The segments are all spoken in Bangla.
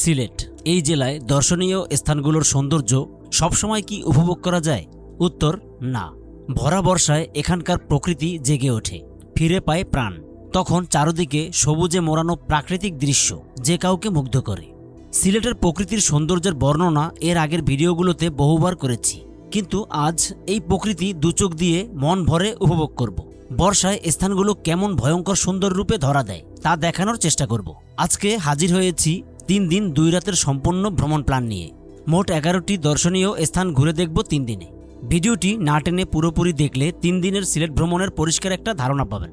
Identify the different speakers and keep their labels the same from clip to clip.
Speaker 1: সিলেট এই জেলায় দর্শনীয় স্থানগুলোর সৌন্দর্য সবসময় কি উপভোগ করা যায়? উত্তর না। ভরা বর্ষায় এখানকার প্রকৃতি জেগে ওঠে, ফিরে পায় প্রাণ। তখন চারদিকে সবুজে মোড়ানো প্রাকৃতিক দৃশ্য যে কাউকে মুগ্ধ করে। সিলেটের প্রকৃতির সৌন্দর্যের বর্ণনা এর আগের ভিডিওগুলোতে বহুবার করেছি, কিন্তু আজ এই প্রকৃতি দুচোখ দিয়ে মন ভরে উপভোগ করব। বর্ষায় স্থানগুলো কেমন ভয়ঙ্কর সুন্দর রূপে ধরা দেয় তা দেখানোর চেষ্টা করব। আজকে হাজির হয়েছি 3 দিন 2 রাতের সম্পূর্ণ ভ্রমণ প্ল্যান নিয়ে। মোট 11টি দর্শনীয় স্থান ঘুরে দেখব 3 দিনে। ভিডিওটি না টেনে পুরোপুরি দেখলে 3 দিনের সিলেট ভ্রমণের পরিষ্কার একটা ধারণা পাবেন।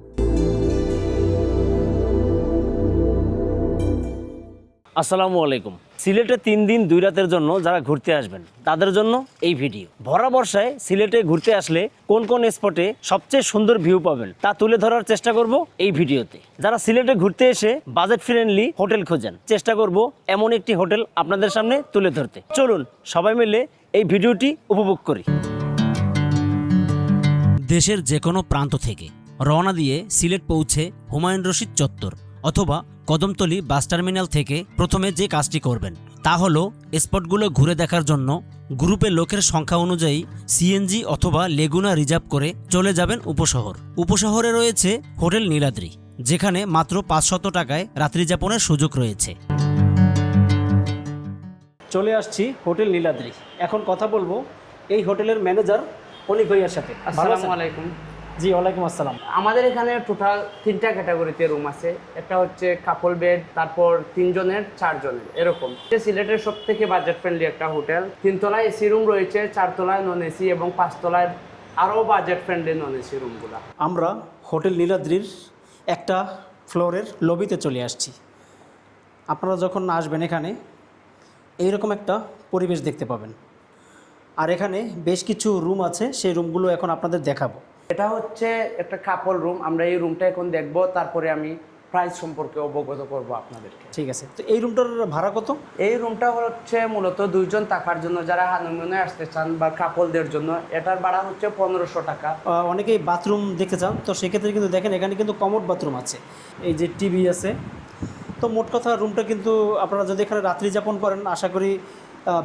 Speaker 1: আসসালামু আলাইকুম। সিলেটে 3 দিন 2 রাতের জন্য যারা ঘুরতে আসবেন তাদের জন্য এই ভিডিও। ভরা বর্ষায় সিলেটে ঘুরতে আসলে কোন কোন স্পটে সবচেয়ে সুন্দর ভিউ পাবেন তা তুলে ধরার চেষ্টা করব এই ভিডিওতে। যারা সিলেটে ঘুরতে এসে বাজেট ফ্রেন্ডলি হোটেল খোঁজেন, চেষ্টা করব এমন একটি হোটেল আপনাদের সামনে তুলে ধরতে। চলুন সবাই মিলে এই ভিডিওটি উপভোগ করি। দেশের যে কোনো প্রান্ত থেকে রওনা দিয়ে সিলেট পৌঁছে হুমায়ুন রশিদ চত্বর অথবা কদমতলী বাস টার্মিনাল থেকে প্রথমে যে কাজটি করবেন তা হলো স্পটগুলো ঘুরে দেখার জন্য গ্রুপে লোকের সংখ্যা অনুযায়ী সিএনজি অথবা লেগুনা রিজার্ভ করে চলে যাবেন উপশহর। উপশহরে রয়েছে হোটেল নীলাদ্রি, যেখানে মাত্র 500 টাকায় রাত্রিযাপনের সুযোগ রয়েছে। চলে আসছি হোটেল নীলাদ্রি। এখন কথা বলবো এই হোটেলের ম্যানেজার অনিক ভাইয়ার সাথে।
Speaker 2: আসসালামু আলাইকুম।
Speaker 1: জি, ওয়ালাইকুম আসসালাম।
Speaker 2: আমাদের এখানে টোটাল 3টা ক্যাটাগরিতে রুম আছে। একটা হচ্ছে কাপল বেড, তারপর 3 জনের 4 জনের এরকম। সিলেটের সব থেকে বাজেট ফ্রেন্ডলি একটা হোটেল। 3 তলায় এসি রুম রয়েছে, 4 তলায় নন এসি এবং 5 তলায় আরও বাজেট ফ্রেন্ডলি নন এসি রুমগুলো।
Speaker 1: আমরা হোটেল নীলাদ্রির একটা ফ্লোরের লবিতে চলে আসছি। আপনারা যখন আসবেন এখানে এইরকম একটা পরিবেশ দেখতে পাবেন। আর এখানে বেশ কিছু রুম আছে, সেই রুমগুলো এখন আপনাদের দেখাবো।
Speaker 2: এটা হচ্ছে একটা কাপল রুম। আমরা এই রুমটা এখন দেখব, তারপরে আমি প্রাইস সম্পর্কে অবগত করব আপনাদেরকে।
Speaker 1: ঠিক আছে। তো এই রুমটার ভাড়া কত?
Speaker 2: এই রুমটা হচ্ছে মূলত 2 জন থাকার জন্য, যারা হানিমুনে আসতে চান বা কাপলদের জন্য। এটার ভাড়া হচ্ছে 1500 টাকা।
Speaker 1: অনেকেই বাথরুম দেখতে চান, তো সেক্ষেত্রে কিন্তু দেখেন এখানে কিন্তু কমোড বাথরুম আছে, এই যে টিভি আছে। তো মোট কথা রুমটা কিন্তু আপনারা যদি এখানে রাত্রি যাপন করেন আশা করি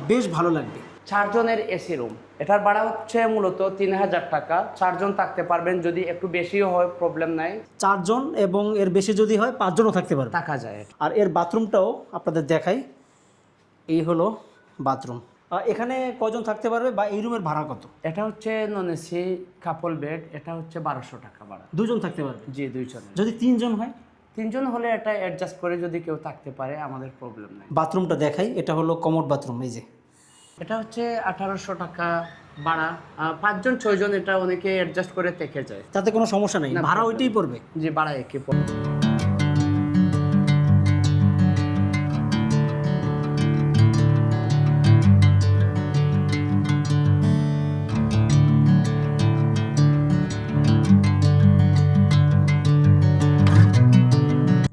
Speaker 1: বেশ ভালো লাগবে।
Speaker 2: 4 জনের এসি রুম। এটার ভাড়া হচ্ছে মূলত 3000 টাকা। 4 জন থাকতে পারবেন, যদি একটু বেশিও হয় প্রবলেম নাই।
Speaker 1: 4 জন এবং এর বেশি যদি হয় 5 জনও থাকতে পারবে,
Speaker 2: থাকা যায়।
Speaker 1: আর এর বাথরুমটাও আপনাদের দেখাই। এই হলো বাথরুম। এখানে কয়জন থাকতে পারবে বা এই রুমের ভাড়া কত?
Speaker 2: এটা হচ্ছে নন এসি কাপল বেড। এটা হচ্ছে 1200 টাকা ভাড়া।
Speaker 1: 2 জন থাকতে পারবে?
Speaker 2: জি, 2 জন।
Speaker 1: যদি 3 জন হয়?
Speaker 2: 3 জন হলে এটা অ্যাডজাস্ট করে যদি কেউ থাকতে পারে, আমাদের প্রবলেম নাই।
Speaker 1: বাথরুমটা দেখাই। এটা হলো কমোড বাথরুম। এই যে
Speaker 2: এটা হচ্ছে 1800 টাকা ভাড়া। 5 জন 6 জন এটা অনেকে অ্যাডজাস্ট করে থেকে যায়,
Speaker 1: তাতে কোনো সমস্যা নেই, ভাড়া ওইটাই পড়বে।
Speaker 2: যে ভাড়া একই পড়বে।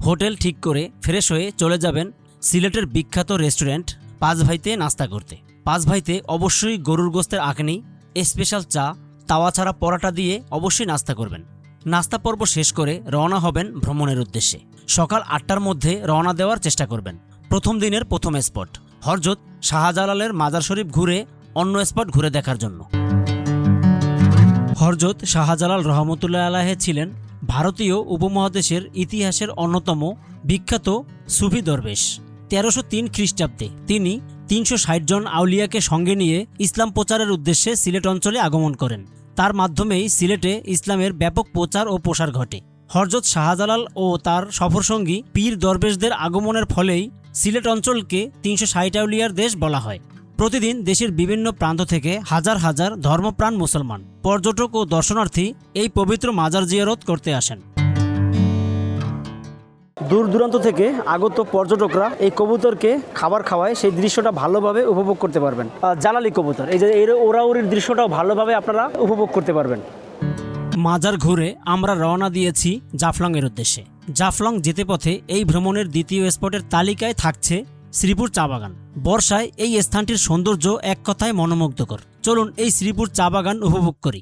Speaker 1: হোটেল ঠিক করে ফ্রেশ হয়ে চলে যাবেন সিলেটের বিখ্যাত রেস্টুরেন্ট 5 ভাইতে নাস্তা করতে। 5 ভাইতে অবশ্যই গরুর গোস্তের আঁকনি, স্পেশাল চা, তাওয়া ছাড়া পরাটা দিয়ে অবশ্যই নাস্তা করবেন। নাস্তা পর্ব শেষ করে রওনা হবেন ভ্রমণের উদ্দেশ্যে। সকাল 8টার মধ্যে রওনা দেওয়ার চেষ্টা করবেন। প্রথম দিনের প্রথম স্পট হযরত শাহজালালের মাজার শরীফ ঘুরে অন্য স্পট ঘুরে দেখার জন্য। হযরত শাহজালাল রহমতুল্লাহ আলাইহি ছিলেন ভারতীয় উপমহাদেশের ইতিহাসের অন্যতম বিখ্যাত সুফি দরবেশ। 1303 খ্রিস্টাব্দে তিনি 360 জন আউলিয়াকে সঙ্গে নিয়ে ইসলাম প্রচারের উদ্দেশ্যে সিলেট অঞ্চলে আগমন করেন। তার মাধ্যমেই সিলেটে ইসলামের ব্যাপক প্রচার ও প্রসার ঘটে। হযরত শাহজালাল ও তার সফরসঙ্গী পীর দরবেশদের আগমনের ফলেই সিলেট অঞ্চলকে 360 আউলিয়ার দেশ বলা হয়। প্রতিদিন দেশের বিভিন্ন প্রান্ত থেকে হাজার হাজার ধর্মপ্রাণ মুসলমান, পর্যটক ও দর্শনার্থী এই পবিত্র মাজার জিয়ারত করতে আসেন। দূর দূরান্ত থেকে আগত পর্যটকরা এই কবুতরকে খাবার খাওয়ায়, সেই দৃশ্যটা ভালোভাবে উপভোগ করতে পারবেন। জালালি কবুতর, এই যে এর ওরাউরির দৃশ্যটাও ভালোভাবে আপনারা উপভোগ করতে পারবেন। মাজার ঘুরে আমরা রওনা দিয়েছি জাফলংয়ের উদ্দেশ্যে। জাফলং যেতে পথে এই ভ্রমণের দ্বিতীয় স্পটের তালিকায় থাকছে শ্রীপুর চা বাগান। বর্ষায় এই স্থানটির সৌন্দর্য এক কথায় মনোমুগ্ধকর। চলুন এই শ্রীপুর চা বাগান উপভোগ করি।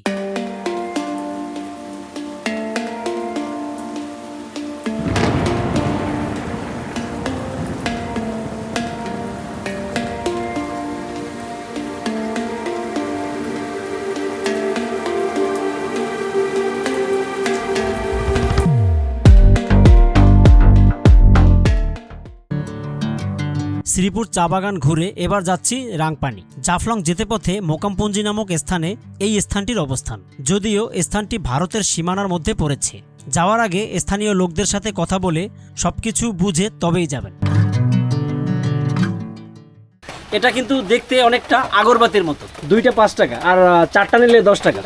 Speaker 1: শ্রীপুর চা বাগান ঘুরে এবার যাচ্ছি রাংপানি। জাফলং যেতে পথে মোকামপুঞ্জি নামক স্থানে এই স্থানটির অবস্থান। যদিও স্থানটি ভারতের সীমানার মধ্যে পড়েছে। যাওয়ার আগে স্থানীয় লোকদের সাথে কথা বলে সবকিছু বুঝে তবেই যাবেন। এটা কিন্তু দেখতে অনেকটা আগরবাতির মতো। 2টা 5 টাকা আর 4টা নিলে 10 টাকা।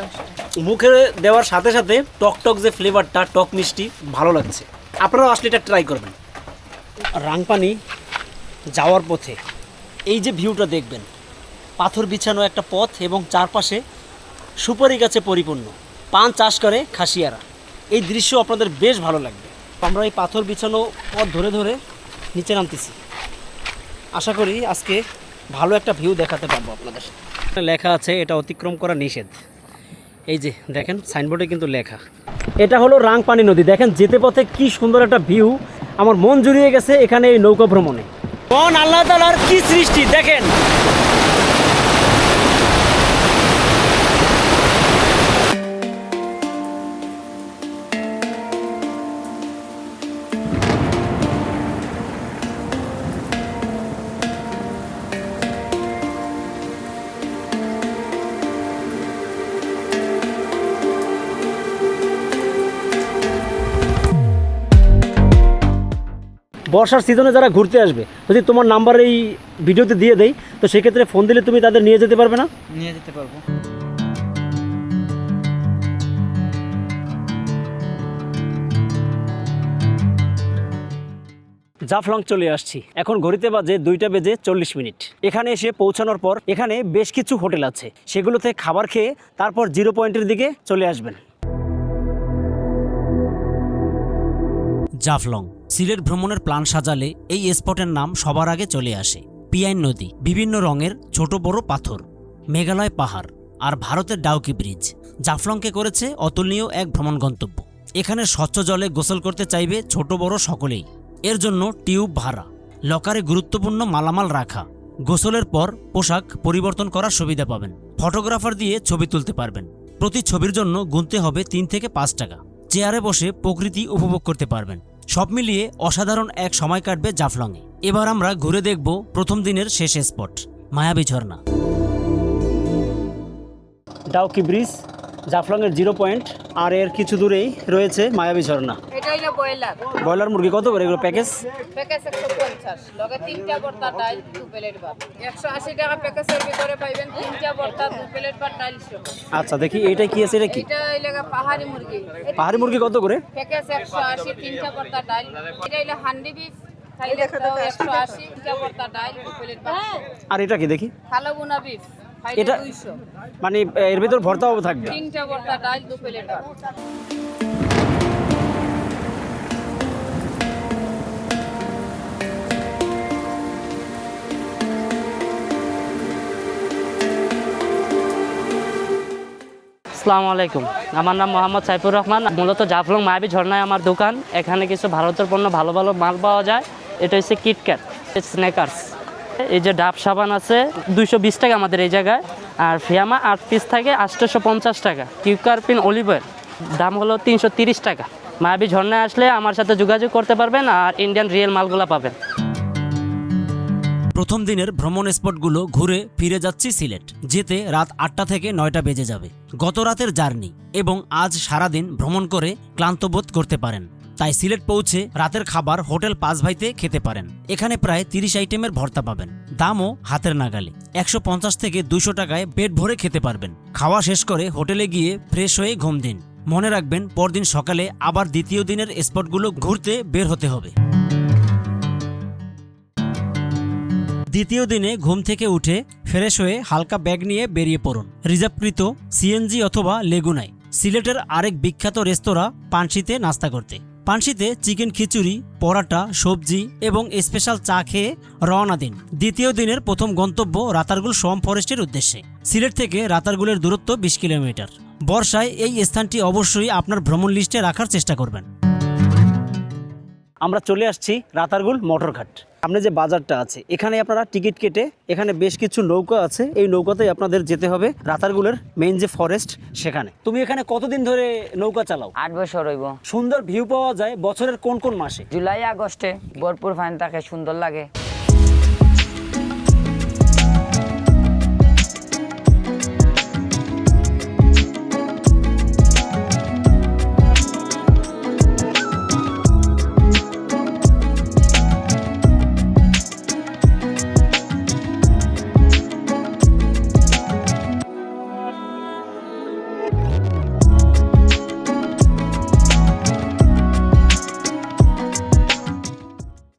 Speaker 1: মুখে দেওয়ার সাথে সাথে টক টক যে ফ্লেভারটা, টক মিষ্টি ভালো লাগছে। আপনারাও আসলে এটা ট্রাই করবেন। রাংপানি যাওয়ার পথে এই যে ভিউটা দেখবেন, পাথর বিছানো একটা পথ এবং চারপাশে সুপারি গাছে পরিপূর্ণ। পান চাষ করে খাসিয়ারা। এই দৃশ্য আপনাদের বেশ ভালো লাগবে। আমরা এই পাথর বিছানো পথ ধরে ধরে নিচে নামতেছি। আশা করি আজকে ভালো একটা ভিউ দেখাতে পারবো আপনাদের। লেখা আছে এটা অতিক্রম করা নিষেধ। এই যে দেখেন সাইনবোর্ডে কিন্তু লেখা। এটা হলো রাংপানি নদী। দেখেন যেতে পথে কি সুন্দর একটা ভিউ। আমার মন জুড়িয়ে গেছে এখানে এই নৌকা ভ্রমণে। কোন আল্লাহ তাআলার কি সৃষ্টি দেখেন। বর্ষার সিজনে যারা ঘুরতে আসবে, যদি তোমার নাম্বার এই ভিডিওতে দিয়ে দেই, তো সেক্ষেত্রে ফোন দিলে তুমি তাদের নিয়ে যেতে পারবে না?
Speaker 3: নিয়ে যেতে পারবো।
Speaker 1: জাফলং চলে আসছি। এখন ঘড়িতে বাজে 2টা বেজে 40 মিনিট। এখানে এসে পৌঁছানোর পর এখানে বেশ কিছু হোটেল আছে, সেগুলোতে খাবার খেয়ে তারপর 0 পয়েন্টের দিকে চলে আসবেন। জাফলং সিলেট ভ্রমণের প্ল্যান সাজালে এই স্পটের নাম সবার আগে চলে আসে। পিয়াইন নদী, বিভিন্ন রঙের ছোট বড় পাথর, মেঘালয় পাহাড় আর ভারতের ডাউকি ব্রিজ জাফলংকে করেছে অতুলনীয় এক ভ্রমণ গন্তব্য। এখানে স্বচ্ছ জলে গোসল করতে চাইবে ছোট বড় সকলেই। এর জন্য টিউব ভাড়া, লকারে গুরুত্বপূর্ণ মালামাল রাখা, গোসলের পর পোশাক পরিবর্তন করার সুবিধা পাবেন। ফটোগ্রাফার দিয়ে ছবি তুলতে পারবেন। প্রতি ছবির জন্য গুনতে হবে 3 থেকে 5 টাকা। চেয়ারে বসে প্রকৃতি উপভোগ করতে পারবেন। সব মিলিয়ে অসাধারণ এক সময় কাটবে জাফলংয়ে। এবার আমরা ঘুরে দেখব প্রথম দিনের শেষ স্পট, মায়াবী ঝর্ণা। ডাউকি ব্রিজ জাফলংয়ের 0 পয়েন্ট, আর এর কিছু দূরেই রয়েছে মায়াবী ঝর্ণা।
Speaker 4: এটা হইলো ব্রয়লার।
Speaker 1: ব্রয়লার মুরগি কত করে এগুলো প্যাকেজ?
Speaker 4: প্যাকেজ 150, লগে 3টা ভর্তা ডাল 2 প্লেট ভাত। 180 টাকা প্যাকেজের ভিতরে পাইবেন 3টা ভর্তা 2 প্লেট ভাত 250।
Speaker 1: আচ্ছা দেখি এইটা কি আছে, এটা কি?
Speaker 4: এটা হইলো পাহাড়ি মুরগি।
Speaker 1: পাহাড়ি মুরগি কত করে?
Speaker 4: প্যাকেজ 180, 3টা ভর্তা ডাল। এটা হইলো হান্ডি বিফ, খাইলে খাও 180, 3টা ভর্তা ডাল 2 প্লেট ভাত।
Speaker 1: আর এটা কি দেখি?
Speaker 4: কালো বুনা বিফ, খাইলে
Speaker 1: এটা
Speaker 4: 200,
Speaker 1: মানে এর ভিতর ভর্তাও থাকবে।
Speaker 4: 3টা ভর্তা ডাল 2 প্লেট ভাত।
Speaker 5: আসসালামু আলাইকুম, আমার নাম মোহাম্মদ সাইফুর রহমান। মূলত জাফলং মায়াবী ঝর্ণায় আমার দোকান। এখানে কিছু ভারতের পণ্য ভালো ভালো মাল পাওয়া যায়। এটা হচ্ছে কিটক্যাট, স্ন্যাকার্স। এই যে ডাব সাবান আছে 220 টাকা আমাদের এই জায়গায়। আর ফিয়ামা 8 পিস থাকে 850 টাকা। কিউকারপিন অলিভ অয়েল দাম হলো 330 টাকা। মায়াবী ঝর্ণায় আসলে আমার সাথে যোগাযোগ করতে পারবেন আর ইন্ডিয়ান রিয়েল মালগুলো পাবেন।
Speaker 1: প্রথম দিনের ভ্রমণ স্পটগুলো ঘুরে ফিরে যাচ্ছি সিলেট। যেতে রাত 8টা থেকে 9টা বেজে যাবে। গত রাতের জার্নি এবং আজ সারাদিন ভ্রমণ করে ক্লান্ত বোধ করতে পারেন। তাই সিলেট পৌঁছে রাতের খাবার হোটেল 5 ভাইতে খেতে পারেন। এখানে প্রায় 30 আইটেমের ভর্তা পাবেন, দামও হাতের নাগালে। 150 থেকে 200 টাকায় পেট ভরে খেতে পারবেন। খাওয়া শেষ করে হোটেলে গিয়ে ফ্রেশ হয়ে ঘুম দিন। মনে রাখবেন পরদিন সকালে আবার দ্বিতীয় দিনের স্পটগুলো ঘুরতে বের হতে হবে। দ্বিতীয় দিনে ঘুম থেকে উঠে ফ্রেশ হয়ে হালকা ব্যাগ নিয়ে বেরিয়ে পড়ুন রিজার্ভকৃত সিএনজি অথবা লেগুনায় সিলেটের আরেক বিখ্যাত রেস্তোরাঁ পানশিতে নাস্তা করতে। পানশিতে চিকেন খিচুড়ি, পরাটা, সবজি এবং স্পেশাল চা খেয়ে রওনা দিন দ্বিতীয় দিনের প্রথম গন্তব্য রাতারগুল সোয়াম ফরেস্টের উদ্দেশ্যে। সিলেট থেকে রাতারগুলের দূরত্ব 20 কিলোমিটার। বর্ষায় এই স্থানটি অবশ্যই আপনার ভ্রমণ লিস্টে রাখার চেষ্টা করবেন। আমরা চলে আসছি রাতারগুল মোটরঘাট। সামনে যে বাজারটা আছে এখানে আপনারা টিকিট কেটে, এখানে বেশ কিছু নৌকা আছে, এই নৌকাতেই আপনাদের যেতে হবে রাতারগুলের মেইন যে ফরেস্ট সেখানে। তুমি এখানে কতদিন ধরে নৌকা চালাও?
Speaker 6: 8 বছর হইব।
Speaker 1: সুন্দর ভিউ পাওয়া যায় বছরের কোন কোন মাসে?
Speaker 6: জুলাই আগস্টে ভরপুর ফাইন থাকে, সুন্দর লাগে।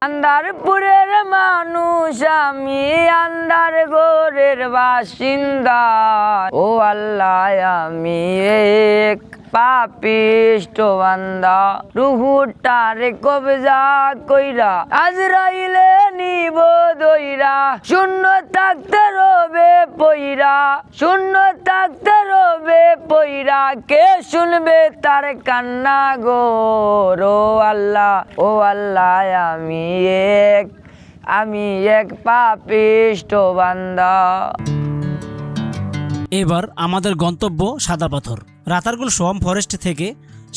Speaker 3: আন্দারপুরের মানুষ আমি, আন্দার গোরের বাসিন্দা। ও আল্লাহ আমি এক পাপিষ্ট বান্দা, রুহুটারে কবজা কইরা আজরাইলে নিব দইরা। শূন্য থাকতে রবে পইরা, শূন্য থাকতে রবে পইরা, কে শুনবে তার কান্না গো। ও আল্লাহ, ও আল্লাহ আমি এক পাপিষ্ট বান্দা।
Speaker 1: এবার আমাদের গন্তব্য সাদা পাথর। রাতারগুল সোয়াম ফরেস্ট থেকে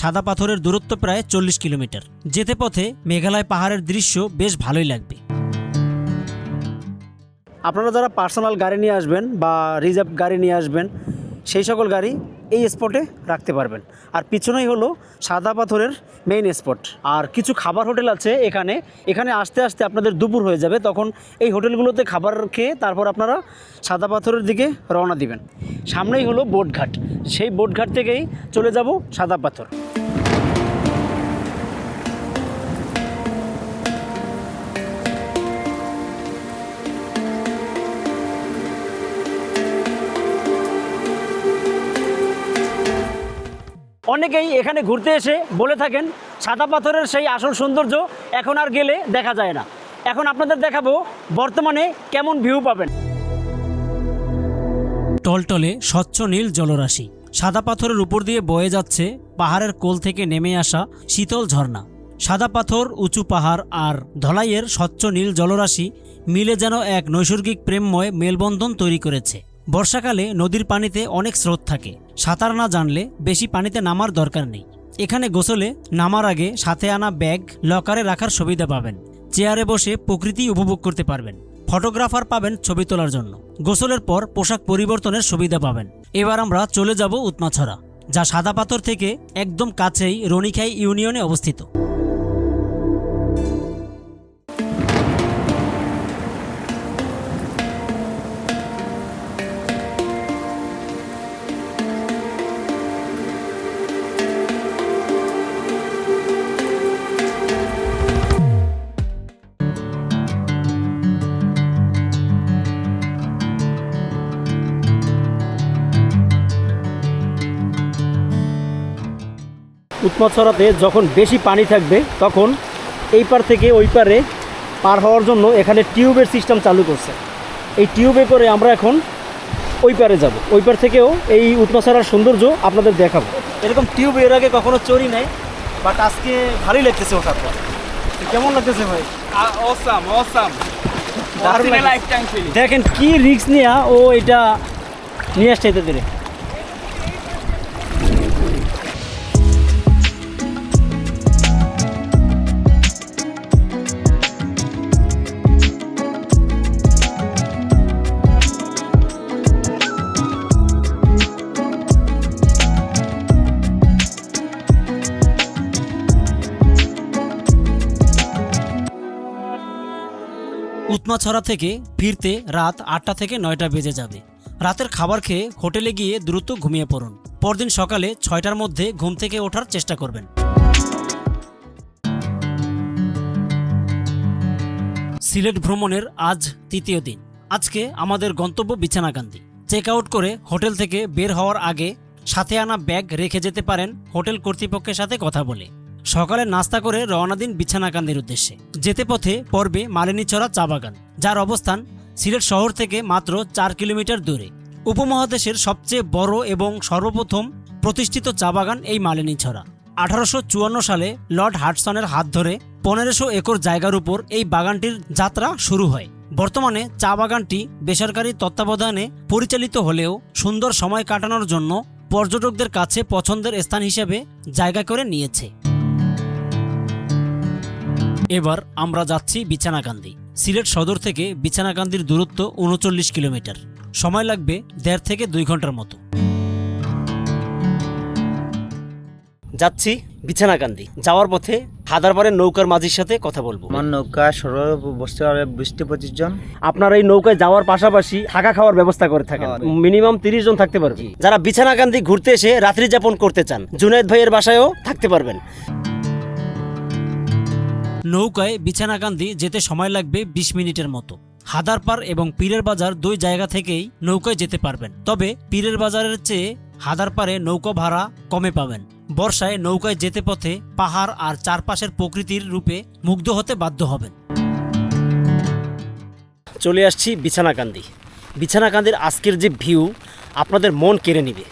Speaker 1: সাদা পাথরের দূরত্ব প্রায় 40 কিলোমিটার। যেতে পথে মেঘালয় পাহাড়ের দৃশ্য বেশ ভালোই লাগবে। আপনারা যারা পার্সোনাল গাড়ি নিয়ে আসবেন বা রিজার্ভ গাড়ি নিয়ে আসবেন, সেই সকল গাড়ি এই স্পটে রাখতে পারবেন। আর পিছনেই হলো সাদা পাথরের মেইন স্পট। আর কিছু খাবার হোটেল আছে এখানে আসতে আসতে আপনাদের দুপুর হয়ে যাবে। তখন এই হোটেলগুলোতে খাবার খেয়ে তারপর আপনারা সাদা পাথরের দিকে রওনা দিবেন। সামনেই হলো বোটঘাট, সেই বোটঘাট থেকেই চলে যাব সাদা পাথর। অনেকেই এখানে ঘুরতে এসে বলে থাকেন সাদা পাথরের সেই আসল সৌন্দর্য এখন আর গেলে দেখা যায় না। এখন আপনাদের দেখাবো বর্তমানে কেমন ভিউ পাবেন। টলটলে স্বচ্ছ নীল জলরাশি, সাদা পাথরের উপর দিয়ে বয়ে যাচ্ছে পাহাড়ের কোল থেকে নেমে আসা শীতল ঝর্ণা। সাদা পাথর, উঁচু পাহাড় আর ধলাইয়ের স্বচ্ছ নীল জলরাশি মিলে যেন এক নৈসর্গিক প্রেমময় মেলবন্ধন তৈরি করেছে। বর্ষাকালে নদীর পানিতে অনেক স্রোত থাকে, সাঁতার না জানলে বেশি পানিতে নামার দরকার নেই। এখানে গোসলে নামার আগে সাথে আনা ব্যাগ লকারে রাখার সুবিধা পাবেন। চেয়ারে বসে প্রকৃতি উপভোগ করতে পারবেন। ফটোগ্রাফার পাবেন ছবি তোলার জন্য। গোসলের পর পোশাক পরিবর্তনের সুবিধা পাবেন। এবার আমরা চলে যাব উৎমাছড়া, যা সাদা পাথর থেকে একদম কাছেই রনিখাই ইউনিয়নে অবস্থিত। উৎমাছড়াতে যখন বেশি পানি থাকবে তখন এই পার থেকে ওই পারে পার হওয়ার জন্য এখানে টিউবের সিস্টেম চালু করছে। এই টিউবে করে আমরা এখন ওই পারে যাব। ওই পার থেকেও এই উৎমাছড়ার সৌন্দর্য আপনাদের দেখাবো। এরকম টিউব এর আগে কখনো চড়ি নাই, বাট আজকে ভালোই লাগতেছে ওঠার পর। কেমন লাগতেছে ভাই? দেখেন কি রিস্ক নিয়ে ও এটা নিয়ে আসছে এতে ধীরে। উৎমাছড়া থেকে ফিরতে রাত 8টা থেকে 9টা বেজে যাবে। রাতের খাবার খেয়ে হোটেলে গিয়ে দ্রুত ঘুমিয়ে পড়ুন। পরদিন সকালে 6টার মধ্যে ঘুম থেকে ওঠার চেষ্টা করবেন। সিলেট ভ্রমণের আজ তৃতীয় দিন। আজকে আমাদের গন্তব্য বিছানাকান্দি। চেক আউট করে হোটেল থেকে বের হওয়ার আগে সাথে আনা ব্যাগ রেখে যেতে পারেন হোটেল কর্তৃপক্ষের সাথে কথা বলে। সকালে নাস্তা করে রওনা দিন বিছানাকান্দির উদ্দেশ্যে। যেতে পথে পড়বে মালিনীছড়া চা বাগান, যার অবস্থান সিলেট শহর থেকে মাত্র 4 কিলোমিটার দূরে। উপমহাদেশের সবচেয়ে বড় এবং সর্বপ্রথম প্রতিষ্ঠিত চা বাগান এই মালিনীছড়া। 1854 সালে লর্ড হাডসনের হাত ধরে 1500 একর জায়গার উপর এই বাগানটির যাত্রা শুরু হয়। বর্তমানে চা বাগানটি বেসরকারি তত্ত্বাবধানে পরিচালিত হলেও সুন্দর সময় কাটানোর জন্য পর্যটকদের কাছে পছন্দের স্থান হিসেবে জায়গা করে নিয়েছে। এবার আমরা যাচ্ছি বিছানাকান্দি। সিলেট সদর থেকে বিছানাকান্দির দূরত্ব 39 কিলোমিটার। সময় লাগবে 1.5 থেকে 2 ঘন্টার মতো। যাচ্ছি বিছানাকান্দি। যাওয়ার পথে হাদারবারের নৌকার মাঝির সাথে কথা বলবো।
Speaker 6: আমার নৌকা সরল বসতে পারবে 20-25 জন।
Speaker 1: আপনারা এই নৌকায় যাওয়ার পাশাপাশি থাকা খাওয়ার ব্যবস্থা করে থাকেন। মিনিমাম 30 জন থাকতে পারবে। যারা বিছানাকান্দি ঘুরতে এসে রাত্রি যাপন করতে চান, জুনায়েদ ভাইয়ের বাসায়ও থাকতে পারবেন। নৌকায় বিছানাকান্দি যেতে সময় লাগবে ২০ মিনিটের মতো। হাদারপাড় এবং পীরের বাজার দুই জায়গা থেকেই নৌকায় যেতে পারবেন, তবে পীরের বাজারের চেয়ে হাদারপাড়ে নৌকা ভাড়া কমে পাবেন। বর্ষায় নৌকায় যেতে পথে পাহাড় আর চারপাশের প্রকৃতির রূপে মুগ্ধ হতে বাধ্য হবেন। চলে আসছি বিছানাকান্দি। বিছানাকান্দির আজকের যে ভিউ আপনাদের মন কেড়ে নেবে।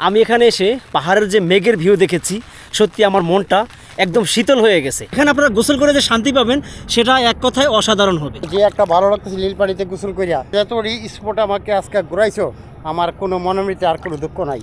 Speaker 1: আমি এখানে এসে পাহাড়ের যে মেঘের ভিউ দেখেছি, সত্যি আমার মনটা একদম শীতল হয়ে গেছে। এখানে আপনারা গোসল করে যে শান্তি পাবেন সেটা এক কথায় অসাধারণ হবে।
Speaker 7: যে একটা ভালো লাগতেছে নীল পানিতে গোসল করিয়া, যত স্পট আমাকে আজকে ঘুরাইছো, আমার কোনো মনোমৃতে আর কোনো দুঃখ নাই।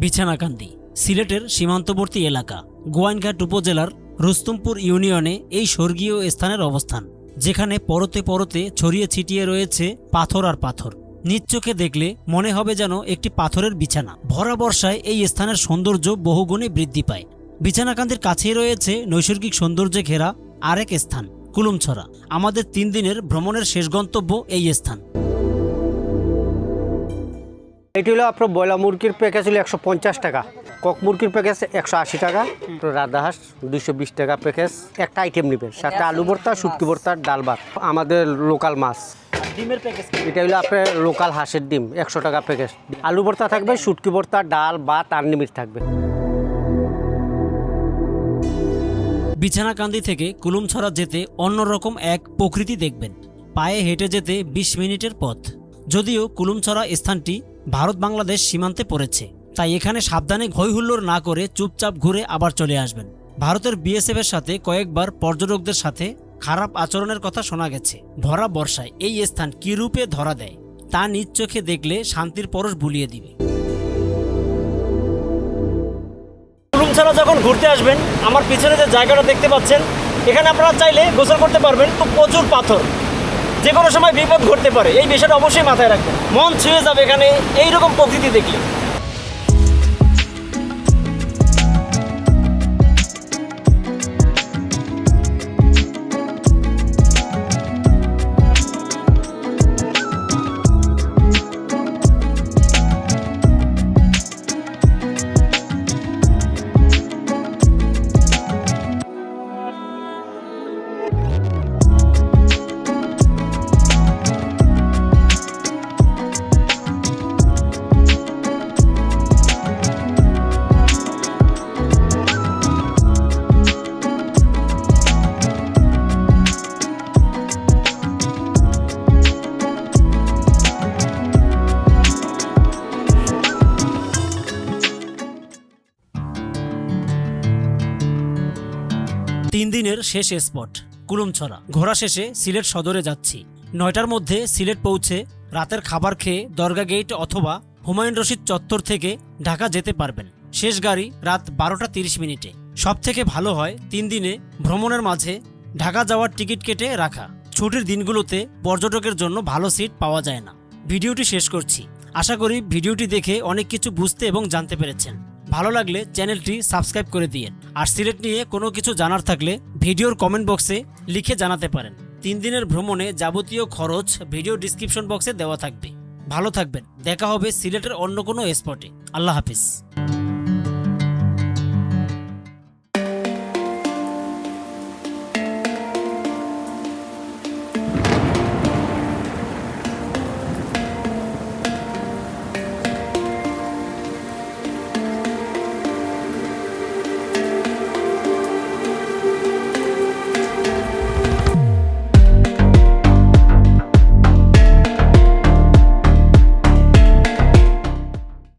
Speaker 1: বিছানাকান্দি সিলেটের সীমান্তবর্তী এলাকা। গোয়াইনঘাট উপজেলার রুস্তমপুর ইউনিয়নে এই স্বর্গীয় স্থানের অবস্থান, যেখানে পরতে পরতে ছড়িয়ে ছিটিয়ে রয়েছে পাথর আর পাথর। নিজ চোখে দেখলে মনে হবে যেন একটি পাথরের বিছানা। ভরা বর্ষায় এই স্থানের সৌন্দর্য বহুগুণে বৃদ্ধি পায়। বিছানাকান্দির কাছেই রয়েছে নৈসর্গিক সৌন্দর্যে ঘেরা আরেক স্থান কুলুমছড়া। আমাদের 3 দিনের ভ্রমণের শেষ গন্তব্য এই স্থান।
Speaker 7: এটি হলো আপনার ব্রয়লার মুরগির প্যাকেজ হলো 150 টাকা, কক মুরগির প্যাকেজ 180 টাকা, রাধাহাঁস 220 টাকা প্যাকেজ। একটা আইটেম নেবেন, সাথে আলু ভর্তা, শুটকি ভর্তা, ডাল ভাত। আমাদের লোকাল মাছ,
Speaker 1: ডিমের প্যাকেজ
Speaker 7: এটা হলো আপনার লোকাল হাঁসের ডিম 100 টাকা প্যাকেজ। আলু ভর্তা থাকবে, শুটকি ভর্তা, ডাল ভাত আর নিমিট থাকবে।
Speaker 1: বিছানাকান্দি থেকে কুলুমছড়া যেতে অন্যরকম এক প্রকৃতি দেখবেন। পায়ে হেঁটে যেতে 20 মিনিটের পথ। যদিও কুলুমছড়া স্থানটি ভারত বাংলাদেশ সীমান্তে পড়েছে, তাই এখানে সাবধানে হইহুল্লোড় না করে চুপচাপ ঘুরে আবার চলে আসবেন। ভারতের বিএসএফের সাথে কয়েকবার পর্যটকদের সাথে খারাপ আচরণের কথা শোনা গেছে। ভরা বর্ষায় এই স্থান কী রূপে ধরা দেয় তা নিজ চোখে দেখলে শান্তির পরশ বুলিয়ে দিবে। কুলুমছড়া যখন ঘুরতে আসবেন, আমার পিছনে যে জায়গাটা দেখতে পাচ্ছেন, এখানে আপনারা চাইলে গোসল করতে পারবেন। প্রচুর পাথর, যে কোনো সময় বিপদ ঘটতে পারে, এই বিষয়টা অবশ্যই মাথায় রাখবেন। মন ছুঁয়ে যাবে এখানে এইরকম প্রকৃতি দেখলে। 3 দিনের শেষ স্পট কুলুমছড়া। ঘোরা শেষে সিলেট সদরে যাচ্ছি। 9টার মধ্যে সিলেট পৌঁছে রাতের খাবার খেয়ে দরগা গেট অথবা হুমায়ুন রশিদ চত্বর থেকে ঢাকা যেতে পারবেন। শেষ গাড়ি রাত 12টা 30 মিনিটে। সবথেকে ভালো হয় 3 দিনে ভ্রমণের মাঝে ঢাকা যাওয়ার টিকিট কেটে রাখা। ছুটির দিনগুলোতে পর্যটকের জন্য ভালো সিট পাওয়া যায় না। ভিডিওটি শেষ করছি। আশা করি ভিডিওটি দেখে অনেক কিছু বুঝতে এবং জানতে পেরেছেন। ভালো লাগলে চ্যানেলটি সাবস্ক্রাইব করে দিয়েন। আর সিলেট নিয়ে কোনো কিছু জানার থাকলে ভিডিওর কমেন্ট বক্সে লিখে জানাতে পারেন। 3 দিনের ভ্রমণে যাবতীয় খরচ ভিডিও ডিসক্রিপশন বক্সে দেওয়া থাকবে। ভালো থাকবেন। দেখা হবে সিলেটের অন্য কোনো স্পটে। আল্লাহ হাফিজ।